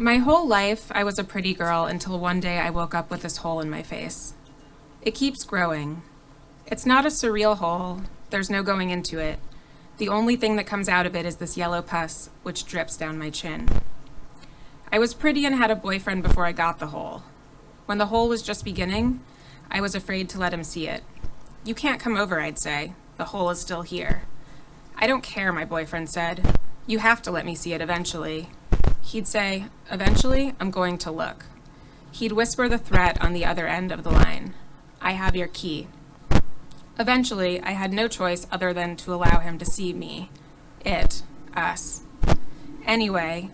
My whole life, I was a pretty girl until one day I woke up with this hole in my face. It keeps growing. It's not a surreal hole. There's no going into it. The only thing that comes out of it is this yellow pus, which drips down my chin. I was pretty and had a boyfriend before I got the hole. When the hole was just beginning, I was afraid to let him see it. You can't come over, I'd say. The hole is still here. I don't care, my boyfriend said. You have to let me see it eventually. He'd say, eventually, I'm going to look. He'd whisper the threat on the other end of the line. I have your key. Eventually, I had no choice other than to allow him to see me. Us. Anyway,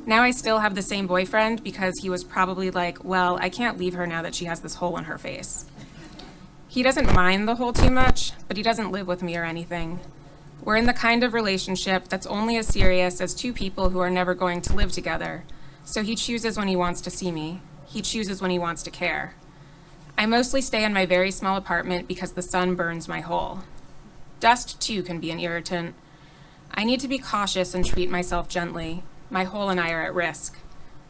now I still have the same boyfriend because he was probably like, well, I can't leave her now that she has this hole in her face. He doesn't mind the hole too much, but he doesn't live with me or anything. We're in the kind of relationship that's only as serious as two people who are never going to live together, so he chooses when he wants to see me. He chooses when he wants to care. I mostly stay in my very small apartment because the sun burns my hole. Dust, too, can be an irritant. I need to be cautious and treat myself gently. My hole and I are at risk.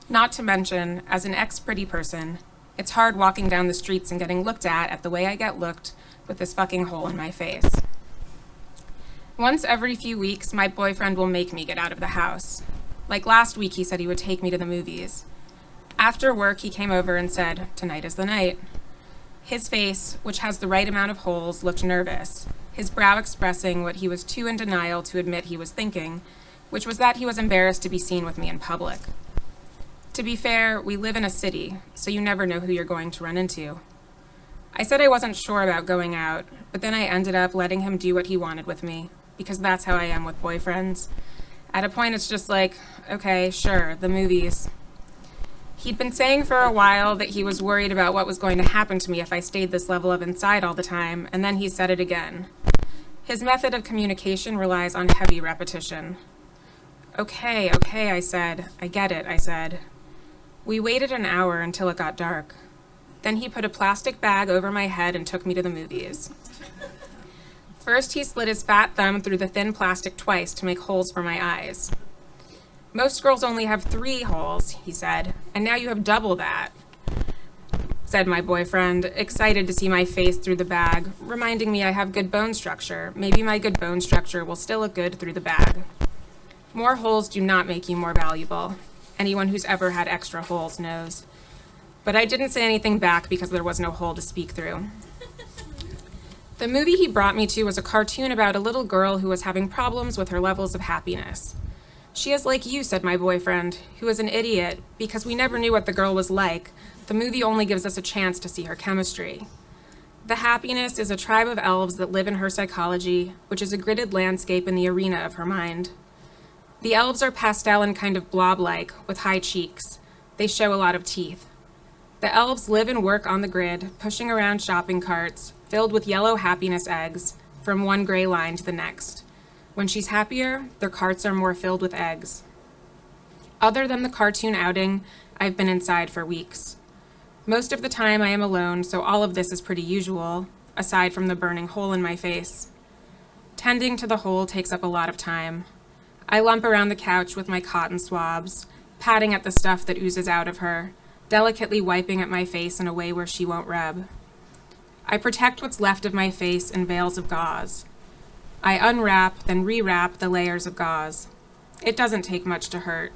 Not to mention, as an ex-pretty person, it's hard walking down the streets and getting looked at the way I get looked with this fucking hole in my face. Once every few weeks, my boyfriend will make me get out of the house. Like last week, he said he would take me to the movies. After work, he came over and said, "Tonight is the night." His face, which has the right amount of holes, looked nervous, his brow expressing what he was too in denial to admit he was thinking, which was that he was embarrassed to be seen with me in public. To be fair, we live in a city, so you never know who you're going to run into. I said I wasn't sure about going out, but then I ended up letting him do what he wanted with me, because that's how I am with boyfriends. At a point, it's just like, okay, sure, the movies. He'd been saying for a while that he was worried about what was going to happen to me if I stayed this level of inside all the time, and then he said it again. His method of communication relies on heavy repetition. Okay, I said. I get it, I said. We waited an hour until it got dark. Then he put a plastic bag over my head and took me to the movies. First, he slid his fat thumb through the thin plastic twice to make holes for my eyes. Most girls only have 3 holes, he said, and now you have double that, said my boyfriend, excited to see my face through the bag, reminding me I have good bone structure. Maybe my good bone structure will still look good through the bag. More holes do not make you more valuable. Anyone who's ever had extra holes knows. But I didn't say anything back because there was no hole to speak through. The movie he brought me to was a cartoon about a little girl who was having problems with her levels of happiness. She is like you, said my boyfriend, who is an idiot because we never knew what the girl was like. The movie only gives us a chance to see her chemistry. The happiness is a tribe of elves that live in her psychology, which is a gridded landscape in the arena of her mind. The elves are pastel and kind of blob-like, with high cheeks. They show a lot of teeth. The elves live and work on the grid, pushing around shopping carts, filled with yellow happiness eggs, from one gray line to the next. When she's happier, their carts are more filled with eggs. Other than the cartoon outing, I've been inside for weeks. Most of the time I am alone, so all of this is pretty usual, aside from the burning hole in my face. Tending to the hole takes up a lot of time. I lump around the couch with my cotton swabs, patting at the stuff that oozes out of her, delicately wiping at my face in a way where she won't rub. I protect what's left of my face in veils of gauze. I unwrap, then rewrap the layers of gauze. It doesn't take much to hurt.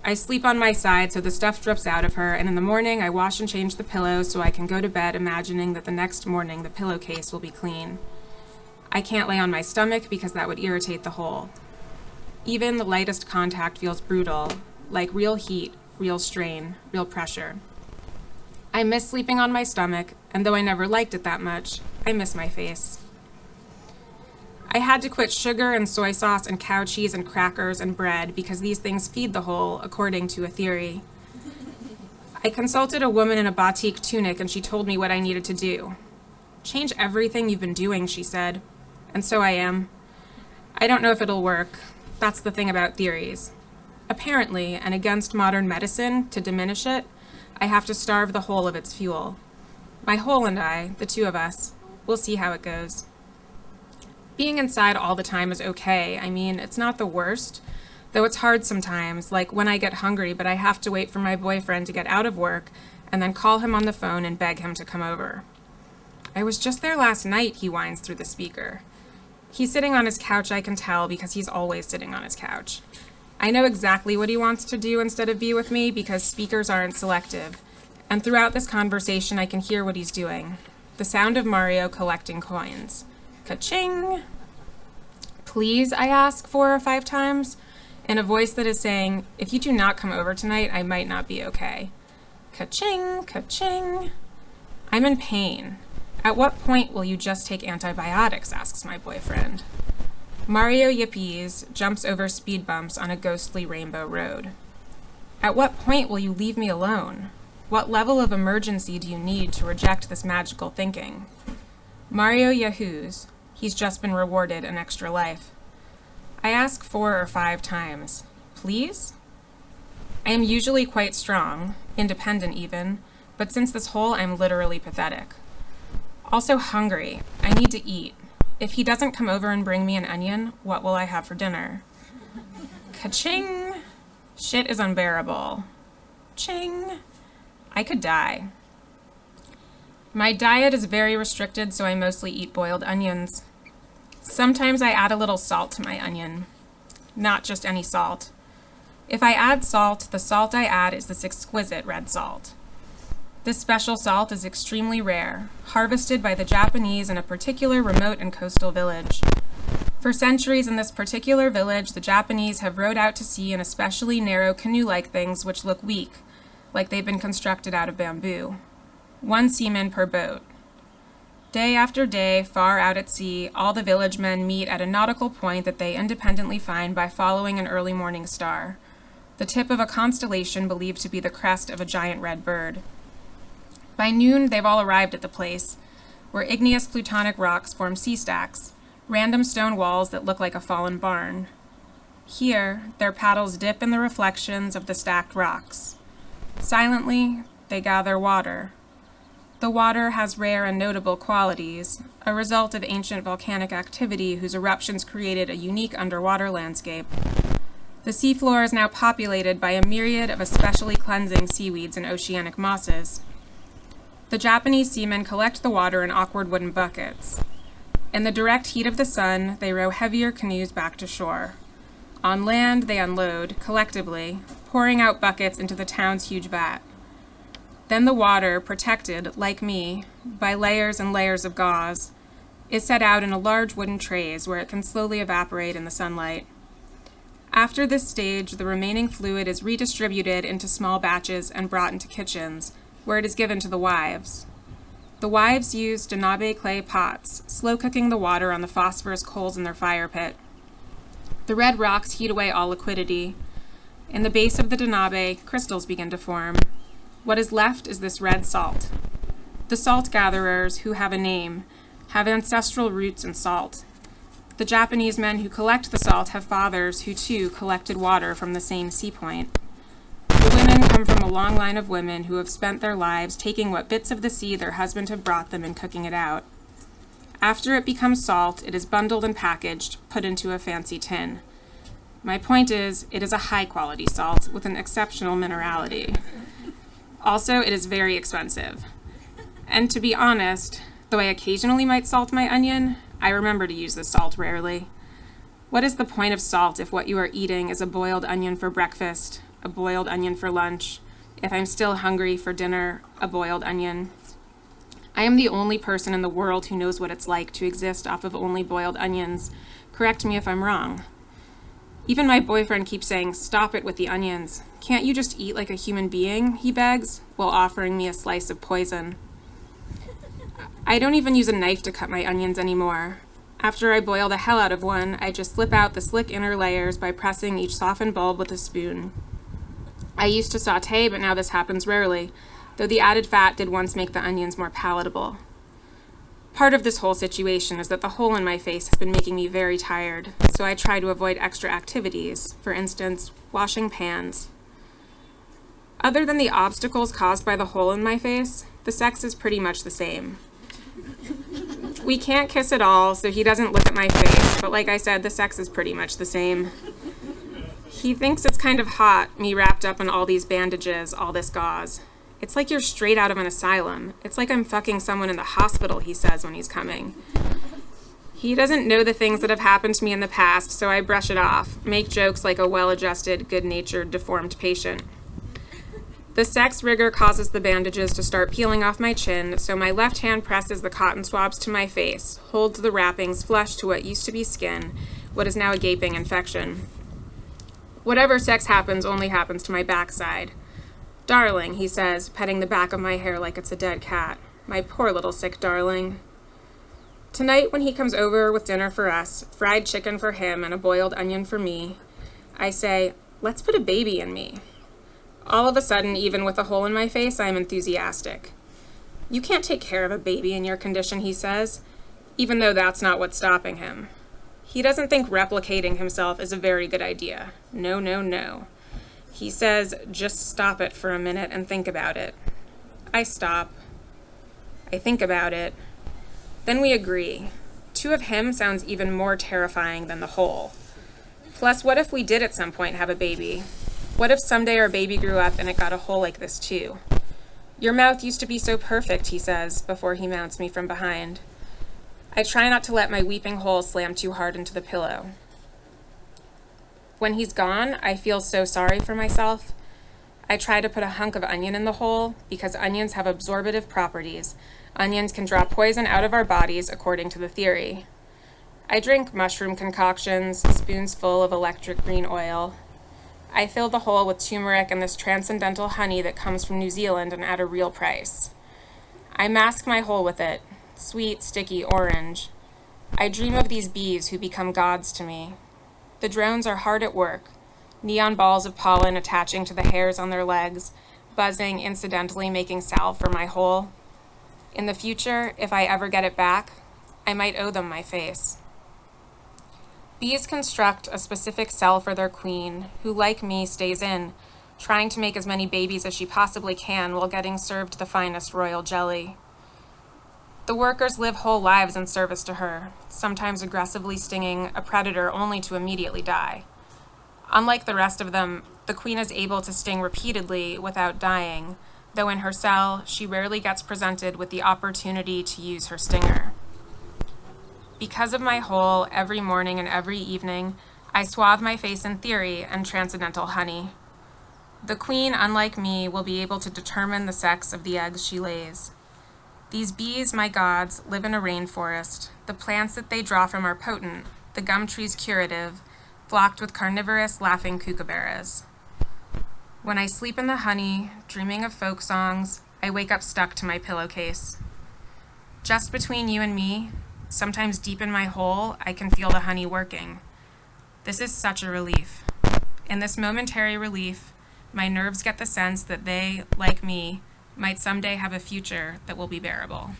I sleep on my side so the stuff drips out of her, and in the morning I wash and change the pillows so I can go to bed imagining that the next morning the pillowcase will be clean. I can't lay on my stomach because that would irritate the hole. Even the lightest contact feels brutal, like real heat, real strain, real pressure. I miss sleeping on my stomach, and though I never liked it that much, I miss my face. I had to quit sugar and soy sauce and cow cheese and crackers and bread because these things feed the hole, according to a theory. I consulted a woman in a batik tunic and she told me what I needed to do. Change everything you've been doing, she said. And so I am. I don't know if it'll work. That's the thing about theories. Apparently, and against modern medicine, to diminish it, I have to starve the hole of its fuel. My hole and I, the two of us, we'll see how it goes. Being inside all the time is okay. I mean, it's not the worst. Though it's hard sometimes, like when I get hungry, but I have to wait for my boyfriend to get out of work and then call him on the phone and beg him to come over. I was just there last night, he whines through the speaker. He's sitting on his couch, I can tell, because he's always sitting on his couch. I know exactly what he wants to do instead of be with me because speakers aren't selective. And throughout this conversation, I can hear what he's doing. The sound of Mario collecting coins. Ka-ching! Please, I ask 4 or 5 times, in a voice that is saying, if you do not come over tonight, I might not be okay. Ka-ching! Ka-ching! I'm in pain. At what point will you just take antibiotics, asks my boyfriend. Mario yippies, jumps over speed bumps on a ghostly rainbow road. At what point will you leave me alone? What level of emergency do you need to reject this magical thinking? Mario yahoos. He's just been rewarded an extra life. I ask 4 or 5 times. Please? I am usually quite strong, independent even, but since this hole, I'm literally pathetic. Also hungry. I need to eat. If he doesn't come over and bring me an onion, what will I have for dinner? Ka-ching! Shit is unbearable. Ching! I could die. My diet is very restricted, so I mostly eat boiled onions. Sometimes I add a little salt to my onion. Not just any salt. If I add salt, the salt I add is this exquisite red salt. This special salt is extremely rare, harvested by the Japanese in a particular remote and coastal village. For centuries in this particular village, the Japanese have rowed out to sea in especially narrow canoe-like things which look weak, like they've been constructed out of bamboo. 1 seaman per boat. Day after day, far out at sea, all the village men meet at a nautical point that they independently find by following an early morning star, the tip of a constellation believed to be the crest of a giant red bird. By noon, they've all arrived at the place, where igneous plutonic rocks form sea stacks, random stone walls that look like a fallen barn. Here, their paddles dip in the reflections of the stacked rocks. Silently, they gather water. The water has rare and notable qualities, a result of ancient volcanic activity whose eruptions created a unique underwater landscape. The seafloor is now populated by a myriad of especially cleansing seaweeds and oceanic mosses. The Japanese seamen collect the water in awkward wooden buckets. In the direct heat of the sun, they row heavier canoes back to shore. On land, they unload, collectively, pouring out buckets into the town's huge vat. Then the water, protected, like me, by layers and layers of gauze, is set out in a large wooden trays where it can slowly evaporate in the sunlight. After this stage, the remaining fluid is redistributed into small batches and brought into kitchens, where it is given to the wives. The wives use danabe clay pots, slow cooking the water on the phosphorus coals in their fire pit. The red rocks heat away all liquidity. In the base of the danabe, crystals begin to form. What is left is this red salt. The salt gatherers, who have a name, have ancestral roots in salt. The Japanese men who collect the salt have fathers who too collected water from the same sea point. The women come from a long line of women who have spent their lives taking what bits of the sea their husband have brought them and cooking it out. After it becomes salt, it is bundled and packaged, put into a fancy tin. My point is, it is a high-quality salt with an exceptional minerality. Also, it is very expensive. And to be honest, though I occasionally might salt my onion, I remember to use this salt rarely. What is the point of salt if what you are eating is a boiled onion for breakfast, a boiled onion for lunch, if I'm still hungry for dinner, a boiled onion? I am the only person in the world who knows what it's like to exist off of only boiled onions. Correct me if I'm wrong. Even my boyfriend keeps saying, "Stop it with the onions. Can't you just eat like a human being?" he begs, while offering me a slice of poison. I don't even use a knife to cut my onions anymore. After I boil the hell out of one, I just slip out the slick inner layers by pressing each softened bulb with a spoon. I used to saute, but now this happens rarely, though the added fat did once make the onions more palatable. Part of this whole situation is that the hole in my face has been making me very tired, so I try to avoid extra activities, for instance, washing pans. Other than the obstacles caused by the hole in my face, the sex is pretty much the same. We can't kiss at all, so he doesn't look at my face, but like I said, the sex is pretty much the same. He thinks it's kind of hot, me wrapped up in all these bandages, all this gauze. It's like you're straight out of an asylum. It's like I'm fucking someone in the hospital, he says when he's coming. He doesn't know the things that have happened to me in the past, so I brush it off, make jokes like a well-adjusted, good-natured, deformed patient. The sex rigor causes the bandages to start peeling off my chin, so my left hand presses the cotton swabs to my face, holds the wrappings flush to what used to be skin, what is now a gaping infection. Whatever sex happens only happens to my backside. Darling, he says, petting the back of my hair like it's a dead cat. My poor little sick darling. Tonight, when he comes over with dinner for us, fried chicken for him and a boiled onion for me, I say, let's put a baby in me. All of a sudden, even with a hole in my face, I am enthusiastic. You can't take care of a baby in your condition, he says, even though that's not what's stopping him. He doesn't think replicating himself is a very good idea. No, no, no. He says, just stop it for a minute and think about it. I stop. I think about it. Then we agree. 2 of him sounds even more terrifying than the hole. Plus, what if we did at some point have a baby? What if someday our baby grew up and it got a hole like this too? Your mouth used to be so perfect, he says, before he mounts me from behind. I try not to let my weeping hole slam too hard into the pillow. When he's gone, I feel so sorry for myself. I try to put a hunk of onion in the hole because onions have absorptive properties. Onions can draw poison out of our bodies, according to the theory. I drink mushroom concoctions, spoons full of electric green oil. I fill the hole with turmeric and this transcendental honey that comes from New Zealand and at a real price. I mask my hole with it, sweet, sticky orange. I dream of these bees who become gods to me. The drones are hard at work, neon balls of pollen attaching to the hairs on their legs, buzzing, incidentally making salve for my hole. In the future, if I ever get it back, I might owe them my face. Bees construct a specific cell for their queen, who, like me, stays in, trying to make as many babies as she possibly can while getting served the finest royal jelly. The workers live whole lives in service to her, sometimes aggressively stinging a predator only to immediately die. Unlike the rest of them, the queen is able to sting repeatedly without dying, though in her cell, she rarely gets presented with the opportunity to use her stinger. Because of my hole, every morning and every evening, I swathe my face in theory and transcendental honey. The queen, unlike me, will be able to determine the sex of the eggs she lays. These bees, my gods, live in a rainforest. The plants that they draw from are potent, the gum trees curative, flocked with carnivorous, laughing kookaburras. When I sleep in the honey, dreaming of folk songs, I wake up stuck to my pillowcase. Just between you and me, sometimes deep in my hole, I can feel the honey working. This is such a relief. In this momentary relief, my nerves get the sense that they, like me, might someday have a future that will be bearable.